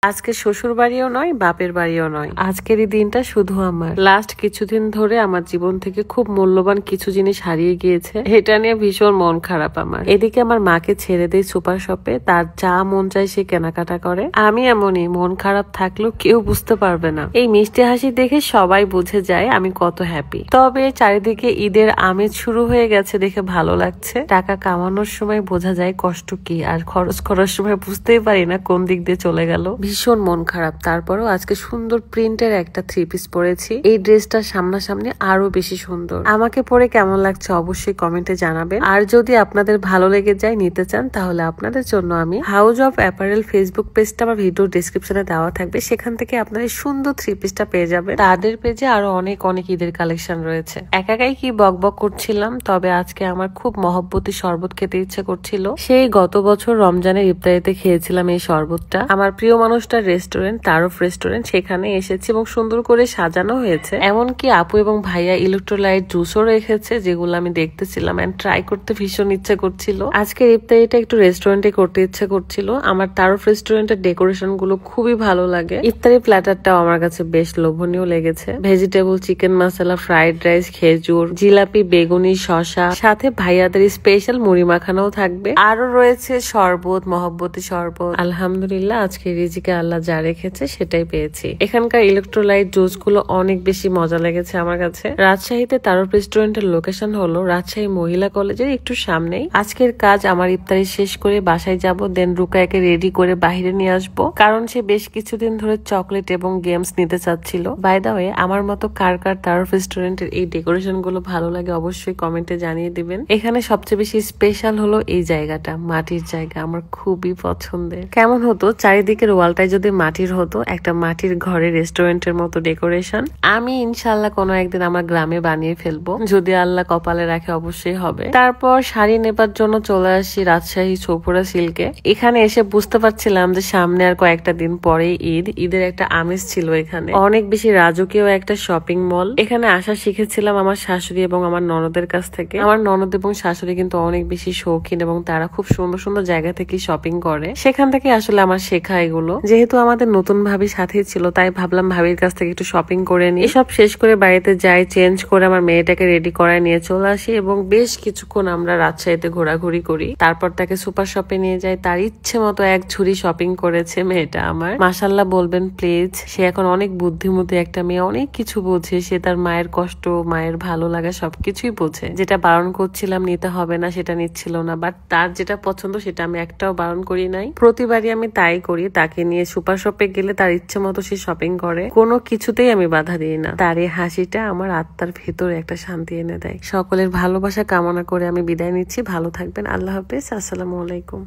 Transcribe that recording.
আজকে শ্বশুর বাড়িও নয়, বাপের বাড়িও নয়, আজকের এই দিনটা শুধু আমার। লাস্ট কিছুদিন ধরে আমার জীবন থেকে খুব মূল্যবান কিছু জিনিস হারিয়ে গিয়েছে, এটা নিয়ে ভীষণ মন খারাপ আমার। এদিকে আমার মাকে ছেড়ে দেয় সুপার শপে, তার যা মন চায় সে কেনাকাটা করে। আমি এমনই, মন খারাপ থাকলেও কেউ বুঝতে পারবে না। এই মিষ্টি হাসি দেখে সবাই বুঝে যায় আমি কত হ্যাপি। তবে চারিদিকে ঈদের আমেজ শুরু হয়ে গেছে দেখে ভালো লাগছে। টাকা কামানোর সময় বোঝা যায় কষ্ট কি, আর খরচ করার সময় বুঝতেই পারি না কোন দিক দিয়ে চলে গেল। ভীষণ মন খারাপ। তারপরও আজকে সুন্দর প্রিন্টের একটা 3 পিস পরেছি। এই ড্রেসটা সামনাসামনি আরো বেশি সুন্দর। আমাকে পরে কেমন লাগছে অবশ্যই কমেন্টে জানাবেন। আর যদি আপনাদের ভালো লেগে যায়, নিতে চান, তাহলে আপনাদের জন্য আমি হাউস অফ অ্যাপারেল ফেসবুক পেজটা আমার ভিডিও ডেসক্রিপশনে দেওয়া থাকবে, সেখান থেকে আপনারা সুন্দর 3 পিসটা পেয়ে যাবেন। তাদের পেজে আরো অনেক ঈদের কালেকশন রয়েছে। একাই কি বকবক করছিলাম, তবে আজকে আমার খুব মহব্বতী শরবত খেতে ইচ্ছে করছিল। সেই গত বছর রমজানের ইফতারিতে খেয়েছিলাম এই শরবতটা। আমার প্রিয় মানুষটার রেস্টুরেন্ট, তারফ রেস্টুরেন্ট, সেখানে এসেছি এবং সুন্দর করে সাজানো হয়েছে। এমনকি আপু এবং ভাইয়া ইলেকট্রোলাইট জুসও রেখেছে, যেগুলো আমি দেখতেছিলাম এন্ড ট্রাই করতে ভীষণ ইচ্ছে করছিল। আজকে ইফতারিটা একটু রেস্টুরেন্টে করতে ইচ্ছে করছিল। আমার তারফ রেস্টুরেন্টের ডেকোরেশন গুলো খুবই ভালো লাগে। ইফতারি প্ল্যাটারটাও আমার কাছে বেশ লোভনীয় লেগেছে। ভেজিটেবল, চিকেন মশলা, ফ্রাইড রাইস, খেজুর, জিলাপি, বেগুনি, শসা, সাথে ভাইয়াদের স্পেশাল মুড়ি মাখানোও থাকবে। আরো রয়েছে শরবত, মহব্বতী শরবত। আলহামদুলিল্লাহ, আজকে রিজিকে আল্লাহ যা রেখেছে সেটাই পেয়েছি। এখানকার ইলেকট্রোলাইট জুস গুলো অনেক বেশি মজা লেগেছে আমার কাছে। রাজশাহীতে তারফ রেস্টুরেন্টের লোকেশন হলো রাজশাহী মহিলা কলেজের একটু সামনেই। আজকের কাজ আমার ইফতারি শেষ করে বাসায় যাব, দেন রুকায়াকে রেডি করে বাহিরে নিয়ে আসবো, কারণ সে বেশ কিছুদিন ধরে চকলেট এবং গেমস নিতে চাচ্ছিল। বাই দা ওয়ে, আমার মতো কার কার তারফ রেস্টুরেন্টের এই ডেকোরেশন গুলো ভালো লাগে অবশ্যই কমেন্টে জানিয়ে দিবেন। এখানে সবচেয়ে বেশি স্পেশাল হলো এই জায়গাটা, মাটির জায়গা, আমার খুবই পছন্দের। কেমন হতো চারিদিকের ওয়ালটাই যদি মাটির হতো, একটা মাটির ঘরে রেস্টুরেন্টের মতো ডেকোরেশন। আমি ইনশাল্লাহ কোনো একদিন আমার গ্রামে বানিয়ে ফেলবো, যদি আল্লাহ কপালে রাখে, অবশ্যই হবে। তারপর শাড়ি নেবার জন্য চলে আসি রাজশাহী চৌপুরা সিল্কে। এখানে এসে বুঝতে পারছিলাম যে সামনে আর কয়েকটা দিন পরেই ঈদ। ঈদের একটা আমেজ ছিল এখানে, অনেক বেশি রাজকীয় একটা শপিং মল। এখানে আসা শিখেছিলাম আমার শাশুড়ি এবং আমার ননদের কাছ থেকে। আমার ননদ এবং শাশুড়ি কিন্তু অনেক বেশি শৌখিন এবং তারা খুব সুন্দর সুন্দর জায়গা থেকে শপিং করে। সেখান থেকে আসলে আমার শেখা এগুলো। যেহেতু আমাদের নতুন ভাবি সাথেই ছিল, তাই ভাবলাম ভাবির কাছ থেকে একটু শপিং করে নিই। এসব শেষ করে বাড়িতে যাই, চেঞ্জ করে আমার মেয়েটাকে রেডি করায় নিয়ে চলে আসি এবং বেশ কিছুক্ষণ আমরা রাজশাহীতে ঘোরাঘুরি করি। তারপর তাকে সুপার শপে নিয়ে যাই। তার ইচ্ছে মতো এক ঝুড়ি শপিং করেছে মেয়েটা আমার। মাশাল্লাহ বলবেন প্লিজ। সে এখন অনেক বুদ্ধিমতী একটা মেয়ে, অনেক কিছু বোঝে। সে তার মায়ের কষ্ট, মায়ের ভালো লাগা সবকিছুই বোঝে। যেটা বারণ করছিলাম নিতে হবে না, সেটা নিচ্ছিল না, বাট তার যেটা পছন্দ সেটা আমি একটাও বারণ করি নাই। প্রতিবারই আমি তাই করি। তাকে নিয়ে সুপার শপে গেলে তার ইচ্ছে মতো সে শপিং করে, কোনো কিছুতেই আমি বাধা দিই না। তার এই হাসিটা আমার আত্মার ভেতরে একটা শান্তি এনে দেয়। সকলের ভালোবাসা কামনা করে আমি বিদায় নিচ্ছি। ভালো থাকবেন। আল্লাহ হাফেজ। আসসালামু আলাইকুম।